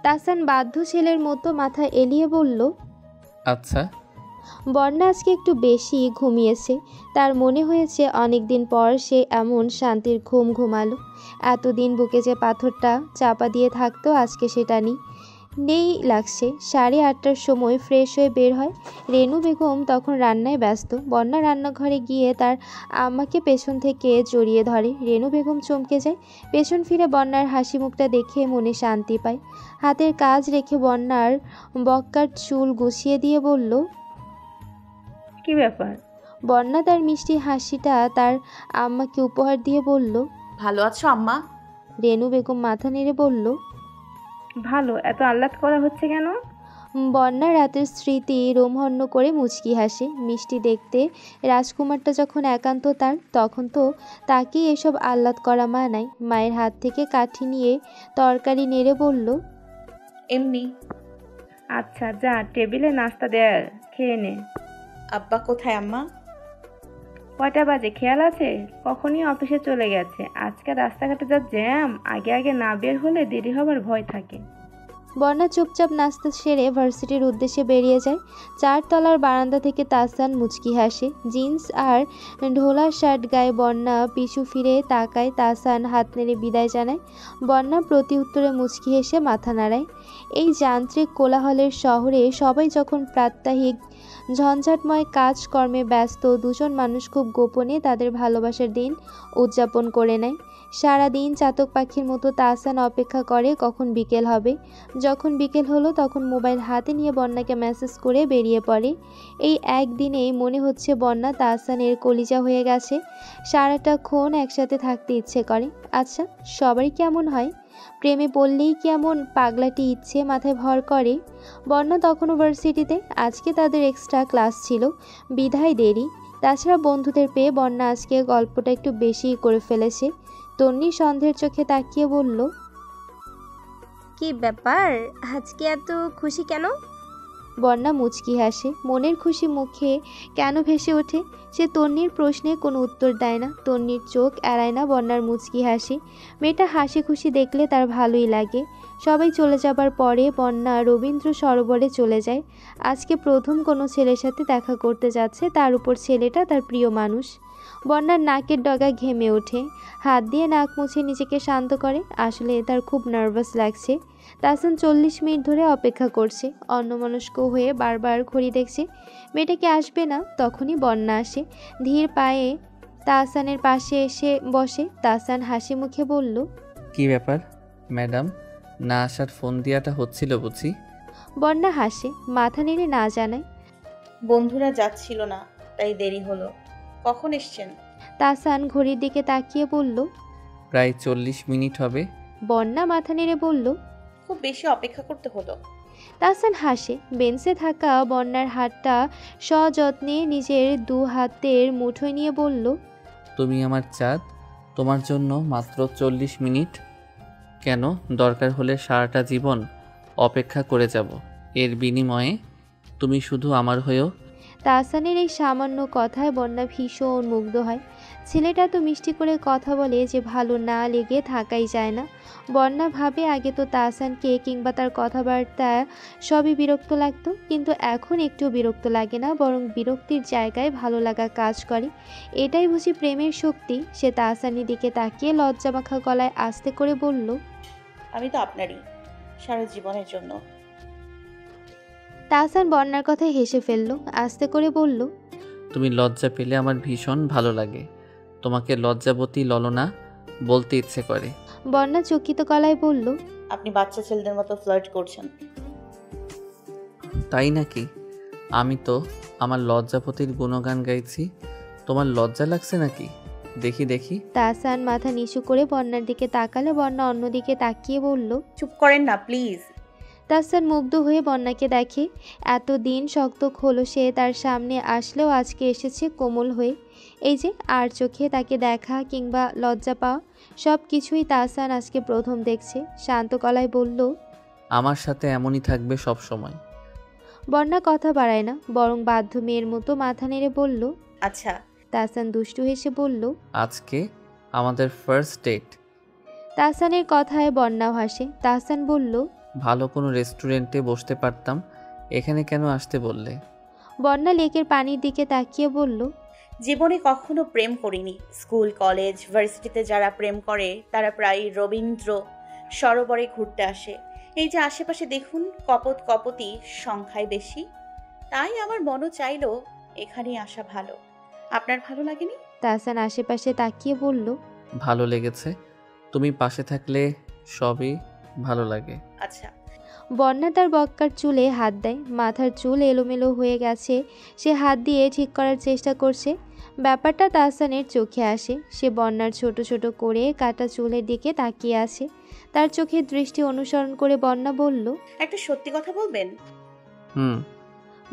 তাহসান বাধ্য ছেলের মতো মাথা এলিয়ে বলল, আচ্ছা। বন্যা আজকে একটু বেশি ঘুমিয়েছে। তার মনে হয়েছে অনেক দিন পর সে এমন শান্তির ঘুম ঘুমালো। এতদিন বুকে যে পাথরটা চাপা দিয়ে থাকতো আজকে সেটা নেই লাগছে। 8:30টার সময় ফ্রেশ হয়ে বের হয়। রেনু বেগম তখন রান্নায় ব্যস্ত। বন্যা রান্নাঘরে গিয়ে তার আম্মাকে পেছন থেকে জড়িয়ে ধরে। রেনু বেগম চমকে যায়। পেছন ফিরে বন্যার হাসি মুখটা দেখে মনে শান্তি পায়। হাতের কাজ রেখে বন্যার বক্কার চুল গুছিয়ে দিয়ে বলল, কি ব্যাপার? বন্যা তার মিষ্টি হাসিটা তার আম্মাকে উপহার দিয়ে বলল। ভালো আছো আম্মা? রেনু বেগম মাথা নেড়ে বলল, ভালো। এত আহ্লাদ করা হচ্ছে কেন? বন্যা রাতের স্মৃতি রোমহর্ণ করে মুচকি হাসে। মিষ্টি দেখতে রাজকুমারটা যখন একান্ত তার, তখন তো তাকেই এসব আহ্লাদ করা মানায়। মায়ের হাত থেকে কাঠি নিয়ে তরকারি নেড়ে বলল, এমনি। আচ্ছা যা, টেবিলে নাস্তা দেয়, খেয়ে নে। আব্বা কোথায় আম্মা? কয়টা বাজে খেয়াল আছে? কখনই অফিসে চলে গেছে। আজকে রাস্তাঘাটে যা জ্যাম, আগে আগে না বের হলে দেরি হবার ভয় থাকে। বন্যা চুপচাপ নাস্তা সেরে ভার্সিটির উদ্দেশ্যে বেরিয়ে যায়। 4 তলার বারান্দা থেকে তাহসান মুচকি হাসে। জিন্স আর ঢোলা শার্ট গায়ে বন্যা পিছু ফিরে তাকায়। তাহসান হাত নেড়ে বিদায় জানায়। বন্যা প্রতি উত্তরে মুচকি হেসে মাথা নাড়ায়। এই যান্ত্রিক কোলাহলের শহরে সবাই যখন প্রাত্যহিক ঝঞ্ঝাটময় কাজকর্মে ব্যস্ত, দুজন মানুষ খুব গোপনে তাদের ভালোবাসার দিন উদযাপন করে নেয়। সারাদিন চাতক পাখির মতো তাহসান অপেক্ষা করে কখন বিকেল হবে। যখন বিকেল হলো তখন মোবাইল হাতে নিয়ে বন্যাকে মেসেজ করে বেরিয়ে পড়ে। এই একদিনেই মনে হচ্ছে বন্যা তাহসানের কলিজা হয়ে গেছে। সারাটাক্ষণ একসাথে থাকতে ইচ্ছে করে। আচ্ছা, সবারই কেমন হয়? প্রেমে পড়লেই কি এমন পাগলাটি ইচ্ছে মাথায় ভর করে? বন্যা তখনও ভার্সিটিতে। আজকে তাদের এক্সট্রা ক্লাস ছিল, বিধায় দেরি। তাছাড়া বন্ধুদের পেয়ে বন্যা আজকে গল্পটা একটু বেশিই করে ফেলেছে। তন্নি সন্ধ্যের চোখে তাকিয়ে বলল, কি ব্যাপার, আজকে এত খুশি কেন? বন্যা মুচকি হাসে। মনের খুশি মুখে কেন ভেসে ওঠে? সে তন্নির প্রশ্নে কোনো উত্তর দেয় না। তন্নির চোখ এড়ায় না বন্যার মুচকি হাসি। মেয়েটা হাসি খুশি দেখলে তার ভালোই লাগে। সবাই চলে যাবার পরে বন্যা রবীন্দ্র সরোবরে চলে যায়। আজকে প্রথম কোনো ছেলের সাথে দেখা করতে যাচ্ছে, তার উপর ছেলেটা তার প্রিয় মানুষ। বন্যার নাকের ডগা ঘেমে ওঠে। হাত দিয়ে নাক মুছে নিজেকে শান্ত করে। আসলে তার খুব নার্ভাস লাগছে। তাহসান 40 মিনিট ধরে অপেক্ষা করছে, অন্যমনস্ক হয়ে বারবার ঘড়ি দেখছে। মেয়েটাকে আসবে না, তখনই বন্যা আসে। ধীর পায়ে তাহসানের পাশে এসে বসে। তাহসান হাসি মুখে বলল, কি ব্যাপার ম্যাডাম, না আসার ফোন দিয়াটা হচ্ছিল বুঝি? বন্যা হাসে, মাথা নেড়ে না জানায়। বন্ধুরা যাচ্ছিল না, তাই দেরি হলো। কখন এসছেন? তাহসান ঘড়ির দিকে তাকিয়ে বলল। প্রায় 40 মিনিট হবে। বন্যা মাথা নেড়ে বলল, খুব বেশি অপেক্ষা করতে হলো। তাহসান হাসে। বেঞ্চে থাকা বন্যার হাতটা সযত্নে নিজের 2 হাতের মুঠোয় নিয়ে বলল, তুমি আমার চাঁদ, তোমার জন্য মাত্র 40 মিনিট, কেন দরকার হলে সারাটা জীবন অপেক্ষা করে যাব। এর বিনিময়ে তুমি শুধু আমার হয়েও। তাহসানের এই সামান্য কথায় বন্যা ভীষণ মুগ্ধ হয়। ছেলেটা তো মিষ্টি করে কথা বলে যে ভালো না লেগে থাকাই যায় না। বন্যা ভাবে আগে তো তাহসানকে কিংবা তার কথাবার্তা সবই বিরক্ত লাগতো, কিন্তু এখন একটু বিরক্ত লাগে না, বরং বিরক্তির জায়গায় ভালো লাগা কাজ করে। এটাই বুঝি প্রেমের শক্তি। সে তাহসানের দিকে তাকিয়ে লজ্জামাখা গলায় আস্তে করে বলল, আমি তো আপনারই সারা জীবনের জন্য। তাহসান বন্যার কথায় হেসে ফেলল, আস্তে করে বলল, তুমি লজ্জা পেলে আমার ভীষণ ভালো লাগে। তোমাকে লজ্জাবতী ললনা বলতে ইচ্ছে করে। বন্যা চকিত গলায় বলল, আপনি বাচ্চা ছেলেদের মতো ফ্লার্ট করছেন। তাই নাকি? আমি তো আমার লজ্জাপতির গুণগান গাইছি। তোমার লজ্জা লাগছে নাকি? দেখি দেখি। তাহসান মাথা নিচু করে বন্যার দিকে তাকালে বন্যা অন্যদিকে তাকিয়ে বলল, চুপ করেন না প্লিজ। তাহসান মুগ্ধ হয়ে বন্যাকে দেখে। এতদিন শক্ত খোলসে তার সামনে আসলেও আজকে এসেছে কোমল হয়ে। এই যে আর চোখে তাকে দেখা কিংবা লজ্জা পাওয়া সব কিছুই তাহসান আজকে প্রথম দেখছে। শান্ত গলায় বলল, আমার সাথে এমনই থাকবে সব সময়। বন্যা কথা বাড়ায় না, বরং বাধ্য মেয়ের মতো মাথা নেড়ে বলল। আচ্ছা। তাহসান দুষ্টু হেসে বলল, আজকে আমাদের ফার্স্ট ডেট। তাহসানের কথায় বন্যাও হাসে। তাহসান বলল, ভালো কোনো রেস্টুরেন্টে বসতে পারতাম, এখানে কেন আসতে বললে? বন্যা লেকের পানির দিকে তাকিয়ে বলল, জীবনে কখনো প্রেম করিনি। স্কুল কলেজ ভার্সিটিতে যারা প্রেম করে তারা প্রায় রবীন্দ্র সরোবরে ঘুরতে আসে। এই যে আশেপাশে দেখুন কপত কপতি সংখ্যায় বেশি, তাই আমার মনও চাইলো এখানেই আসা ভালো। আপনার ভালো লাগেনি? তাহসান আশেপাশে তাকিয়ে বলল, ভালো লেগেছে। তুমি পাশে থাকলে সবই ভালো লাগে। আচ্ছা। বন্যা তার বক্কার চুলে হাত দেয়। মাথার চুল এলোমেলো হয়ে গেছে, সে হাত দিয়ে ঠিক করার চেষ্টা করছে। ব্যাপারটা তাহসানের চোখে আসে। সে বন্যার ছোট ছোট করে কাটা চুলের দিকে তাকিয়ে আছে। তার চোখের দৃষ্টি অনুসরণ করে বন্যা বলল, একটা সত্যি কথা বলবেন? হুম।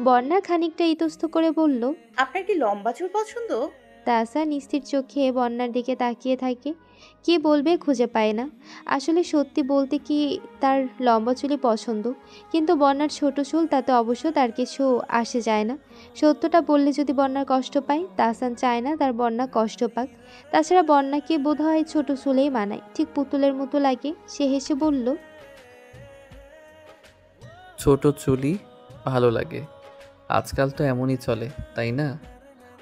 বন্যা খানিকটা ইতস্ত করে বলল, আপনার কি লম্বা চুল পছন্দ? তাহসান স্থির চোখে বন্যার দিকে তাকিয়ে থাকে। কি বলবে খুঁজে পায় না। আসলে সত্যি বলতে কি তার লম্বা চুলই পছন্দ, কিন্তু বন্যার ছোট চুল তাতে অবশ্য তার কিছু আসে যায় না। সত্যটা বললে যদি বন্যার কষ্ট পায়, তাহসান চায় না তার বন্যা কষ্ট পাক। তাছাড়া বন্যাকে বোধহয় ছোট চুলেই মানায়, ঠিক পুতুলের মতো লাগে। সে হেসে বলল, ছোট চুলই ভালো লাগে, আজকাল তো এমনই চলে, তাই না?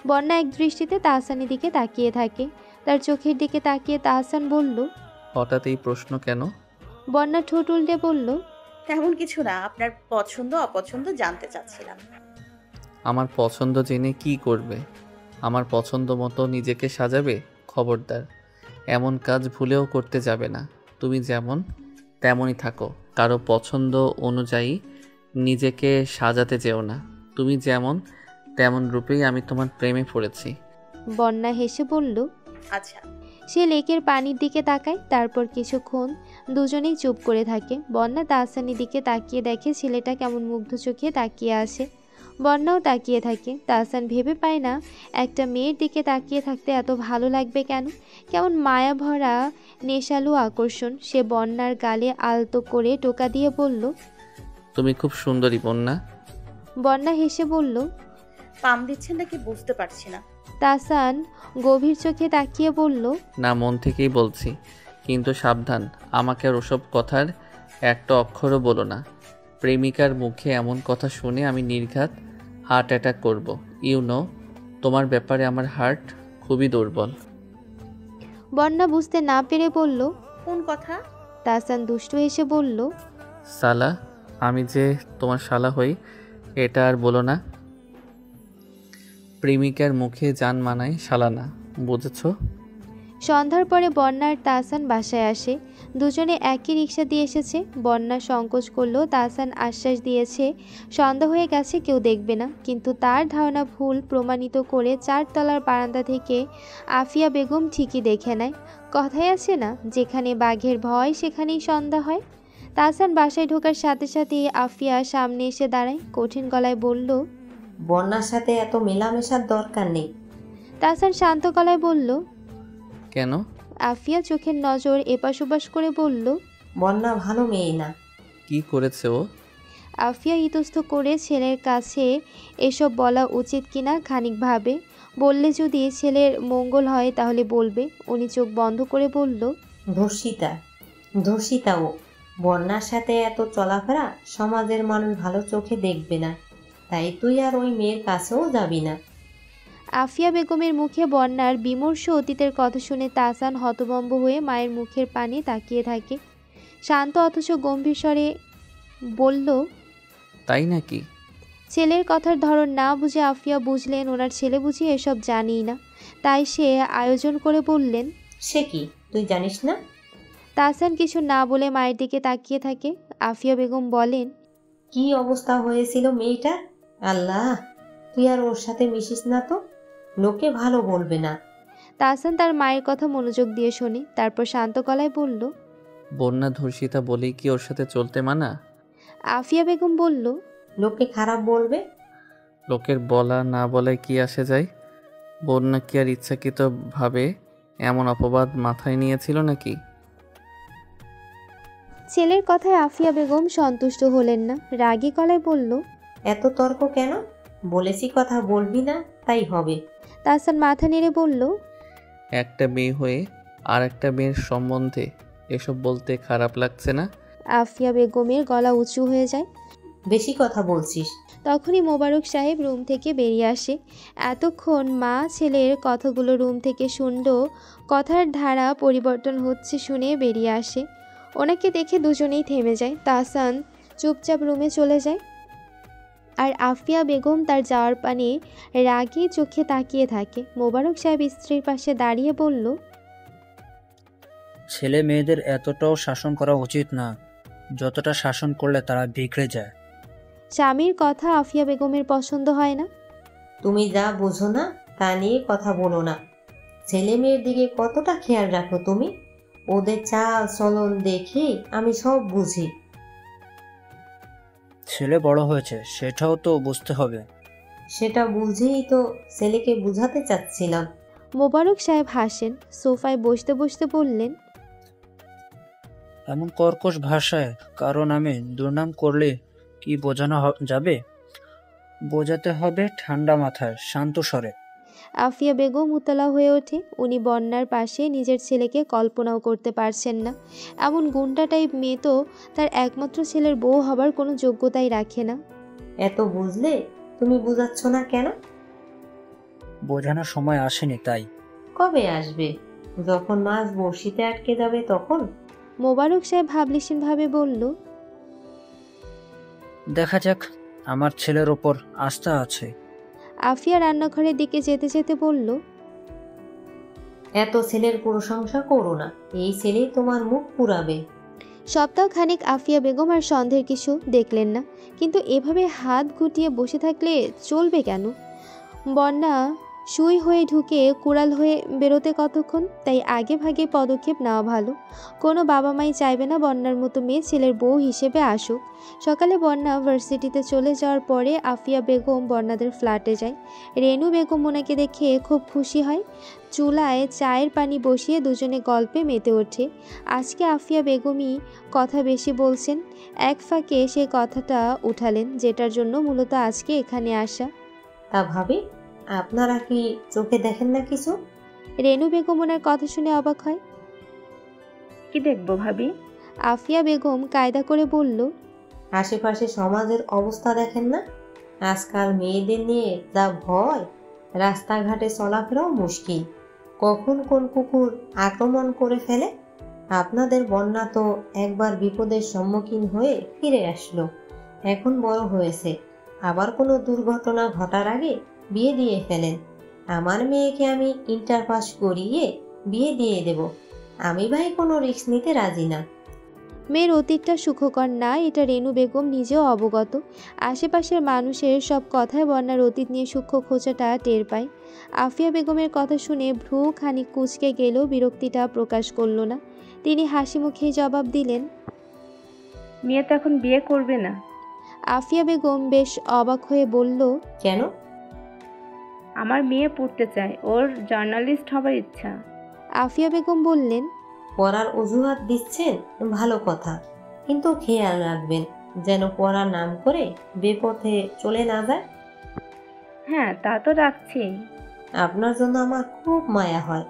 বন্যা এক দৃষ্টিতে তাহসানের দিকে তাকিয়ে থাকে। তার চোখের দিকে তাকিয়ে তাহসান বলল, হঠাৎ এই প্রশ্ন কেন? বন্যা ঠোঁট উল্টে বলল, তেমন কিছু না, আপনার পছন্দ অপছন্দ জানতে চাচ্ছিলাম। আমার পছন্দ জেনে কি করবে? আমার পছন্দ মতো নিজেকে সাজাবে? খবরদার, এমন কাজ ভুলেও করতে যাবে না। তুমি যেমন তেমনই থাকো, কারো পছন্দ অনুযায়ী নিজেকে সাজাতে যেও না। তুমি যেমন তেমন রূপেই আমি তোমার প্রেমে পড়েছি। বন্যা হেসে বলল। আচ্ছা। সে লেকের পানির দিকে তাকায়। তারপর কিছুক্ষণ দুজনেই চুপ করে থাকে। বন্যা তাহসানের দিকে তাকিয়ে দেখে ছেলেটা কেমন মুগ্ধ চোখে তাকিয়ে আছে। বন্যাও তাকিয়ে থাকে। তাহসান ভেবে পায় না একটা মেয়ের দিকে তাকিয়ে থাকতে এত ভালো লাগবে কেন। কেমন মায়া ভরা নেশালু আকর্ষণ। সে বন্যার গালে আলতো করে টোকা দিয়ে বলল, তুমি খুব সুন্দরী বন্যা। বন্যা হেসে বলল। পাম দিচ্ছেন নাকি বুঝতে পারছি না। তাহসান গভীর চোখে তাকিয়ে বলল, না, মন থেকেই বলছি, কিন্তু সাবধান, আমাকে আর ওসব কথার একটা অক্ষরও বলো না। প্রেমিকার মুখে এমন কথা শুনে আমি নির্ঘাত হার্ট অ্যাটাক করব। তোমার ব্যাপারে আমার হার্ট খুবই দুর্বল। বন্যা বুঝতে না পেরে বলল, কোন কথা? তাহসান দুষ্টু হেসে বলল, শালা, আমি যে তোমার শালা হই এটা আর বলো না। প্রেমিকার মুখে জান মানায় শালা না, বুঝেছো? সন্ধ্যার পরে বন্যা আর তাহসান বাসায় আসে। দুজনে একই রিক্সা দিয়ে এসেছে। বন্যা সংকোচ করলেও তাহসান আশ্বাস দিয়েছে সন্ধ্যা হয়ে গেছে, কেউ দেখবে না। কিন্তু তার ধারণা ভুল প্রমাণিত করে 4 তলার বারান্দা থেকে আফিয়া বেগম ঠিকই দেখে নেয়। কথাই আছে না, যেখানে বাঘের ভয় সেখানেই সন্ধ্যা হয়। তাহসান বাসায় ঢোকার সাথে সাথে আফিয়া সামনে এসে দাঁড়ায়, কঠিন গলায় বলল। বন্যার সাথে এত মেলামেশার দরকার নেই। তাহসান শান্ত গলায় বলল। কেন? আফিয়া চোখের নজর এপাশ ওপাশ করে বলল। বন্যা ভালো মেয়ে না। কি করেছে ও? আফিয়া ইতস্ত করে ছেলের কাছে এসব বলা উচিত কিনা খানিক ভাবে, বললে যদি ছেলের মঙ্গল হয় তাহলে বলবে। উনি চোখ বন্ধ করে বলল। ধর্ষিতা ও। বন্যার সাথে এত চলাফেরা সমাজের মানুষ ভালো চোখে দেখবে না, তাই তুই আর ওই মেয়ের কাছেও যাবি না। আফিয়া বেগমের মুখে বন্যার বিমর্ষ অতীতের কথা শুনে তাহসান হতভম্ব হয়ে মায়ের মুখের পানে তাকিয়ে থাকে। শান্ত অথচ গম্ভীর স্বরে বলল। তাই নাকি? ছেলের কথার ধরন না বুঝে আফিয়া বুঝলেন ওনার ছেলে বুঝি এসব জানিই না, তাই সে আয়োজন করে বললেন। সে কি, তুই জানিস না? তাহসান কিছু না বলে মায়ের দিকে তাকিয়ে থাকে। আফিয়া বেগম বলেন। কি অবস্থা হয়েছিল মেয়েটার! আল্লাহ, তুই আর ওর সাথে মিশিস না তো, লোকে ভালো বলবে না। তাহসান তার মায়ের কথা মনোযোগ দিয়ে শোনে, তারপর শান্ত গলায় বলল। বন্যা ধর্ষিতা বলেই কি ওর সাথে চলতে মানা? আফিয়া বেগম বলল। লোকে খারাপ বলবে। লোকের বলা না বলায় কি আসে যায়? বন্যা কি আর ইচ্ছাকৃত ভাবে এমন অপবাদ মাথায় নিয়েছিল নাকি? ছেলের কথায় আফিয়া বেগম সন্তুষ্ট হলেন না, রাগী গলায় বলল। এত তর্ক কেন? বলেছি কথা বলবি না, তাই হবে। তাহসান মাথা নেড়ে বলল। একটা মেয়ে হয়ে আর একটা মেয়ের সম্বন্ধে এসব বলতে খারাপ লাগছে না? আফিয়া বেগমের গলা উঁচু হয়ে যায়। বেশি কথা বলছিস। তখনই মোবারক সাহেব রুম থেকে বেরিয়ে আসে। এতক্ষণ মা ছেলের কথাগুলো রুম থেকে শুনল, কথার ধারা পরিবর্তন হচ্ছে শুনে বেরিয়ে আসে। ওনাকে দেখে দুজনেই থেমে যায়। তাহসান চুপচাপ রুমে চলে যায়, আর আফিয়া বেগম তার যাওয়ার পানে রাগী চোখে তাকিয়ে থাকে। মোবারক সাহেব স্ত্রীর পাশে দাঁড়িয়ে বলল। ছেলে মেয়েদের এতটাও শাসন করা উচিত না, যতটা শাসন করলে তারা বিগড়ে যায়। স্বামীর কথা আফিয়া বেগমের পছন্দ হয় না। তুমি যা বোঝো না তা নিয়ে কথা বলো না। ছেলে মেয়ের দিকে কতটা খেয়াল রাখো তুমি। ওদের চাল চলন দেখে আমি সব বুঝি। ছেলে বড় হয়েছে, সেটাও তো বুঝতে হবে। সেটা বুঝেই তো ছেলেকে বুঝাতে চাচ্ছিলাম। মোবারক সাহেব হাসেন, সোফায় বসতে বসতে বললেন। এমন কর্কশ ভাষায় কারো নামে দুর্নাম করলে কি বোঝানো যাবে? বোঝাতে হবে ঠান্ডা মাথায়, শান্ত স্বরে। আফিয়া বেগম উতলা হয়ে ওঠে। উনি বন্যার পাশে নিজের ছেলেকে কল্পনাও করতে পারছেন না। এমন গুন্ডা টাইপ মেয়ে তো তার একমাত্র ছেলের বউ হবার কোনো যোগ্যতাই রাখে না। এত বুঝলে তুমি বুঝাচ্ছ না কেন? বোঝানোর সময় আসেনি তাই। কবে আসবে? যখন মাছ বড়শিতে আটকে যাবে তখন। মোবারক সাহেব ভাবলেশীনভাবে বলল। দেখা যাক, আমার ছেলের ওপর আস্থা আছে। আফিয়া রান্নাঘরের দিকে যেতে যেতে বলল। এত ছেলের প্রশংসা করো না, এই ছেলেই তোমার মুখ পুরাবে। সপ্তাহখানেক আফিয়া বেগম আর সন্ধ্যের কিছু দেখলেন না, কিন্তু এভাবে হাত গুটিয়ে বসে থাকলে চলবে কেন? বন্যা সুই হয়ে ঢুকে কুড়াল হয়ে বেরোতে কতক্ষণ? তাই আগে ভাগে পদক্ষেপ নেওয়া ভালো। কোনো বাবা মাই চাইবে না বন্যার মতো মেয়ে ছেলের বউ হিসেবে আসুক। সকালে বন্যা ভার্সিটিতে চলে যাওয়ার পরে আফিয়া বেগম বন্যাদের ফ্ল্যাটে যায়। রেনু বেগম ওনাকে দেখে খুব খুশি হয়। চুলায় চায়ের পানি বসিয়ে দুজনে গল্পে মেতে ওঠে। আজকে আফিয়া বেগমই কথা বেশি বলছেন। এক ফাঁকে সেই কথাটা উঠালেন, যেটার জন্য মূলত আজকে এখানে আসা। তা ভাবি, আপনারা কি চোখে দেখেন না কিছু? রেনু বেগম ওনার কথা শুনে অবাক হয়। কি দেখবো ভাবি? আফিয়া বেগম কায়দা করে বলল। আশেপাশে সমাজের অবস্থা দেখেন না? আজকাল মেয়েদের নিয়ে যা ভয়, রাস্তাঘাটে চলাফেরাও মুশকিল। কখন কোন কুকুর আক্রমণ করে ফেলে। আপনাদের বন্যা তো একবার বিপদের সম্মুখীন হয়ে ফিরে আসলো, এখন বড় হয়েছে, আবার কোনো দুর্ঘটনা ঘটার আগে বিয়ে দিয়ে ফেলেন। আমার মেয়েকে আমি ইন্টার পাস করিয়ে বিয়ে দিয়ে দেব। আমি ভাই কোনো রিস্ক নিতে রাজি না। মেয়ের অতীতটা সুখকর না, এটা রেনু বেগম নিজেও অবগত। আশেপাশের মানুষের সব কথায় বন্যার অতীত নিয়ে সূক্ষ্ম খোঁচাটা টের পায়। আফিয়া বেগমের কথা শুনে ভ্রু খানিক কুঁচকে গেলেও বিরক্তিটা প্রকাশ করল না। তিনি হাসি মুখেই জবাব দিলেন। মেয়ে তো এখন বিয়ে করবে না। আফিয়া বেগম বেশ অবাক হয়ে বলল, কেন? আমার মেয়ে পড়তে চায়, ওর জার্নালিস্ট হবার ইচ্ছা। আফিয়া বেগম বললেন, পড়ার অজুহাত দিচ্ছেন, ভালো কথা, কিন্তু খেয়াল রাখবেন যেন পড়ার নাম করে বেপথে চলে না যায়। হ্যাঁ, তা তো রাখছি। আপনার জন্য আমার খুব মায়া হয়।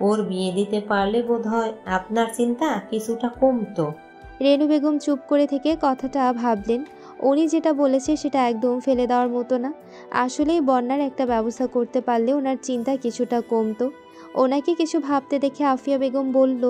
ওর বিয়ে দিতে পারলে বোধহয় আপনার চিন্তা কিছুটা কমতো। রেনু বেগম চুপ করে থেকে কথাটা ভাবলেন। উনি যেটা বলেছে সেটা একদম ফেলে দেওয়ার মতো না। আসলেই বন্যার একটা ব্যবস্থা করতে পারলে ওনার চিন্তা কিছুটা কমতো। ওনাকে কিছু ভাবতে দেখে আফিয়া বেগম বলল,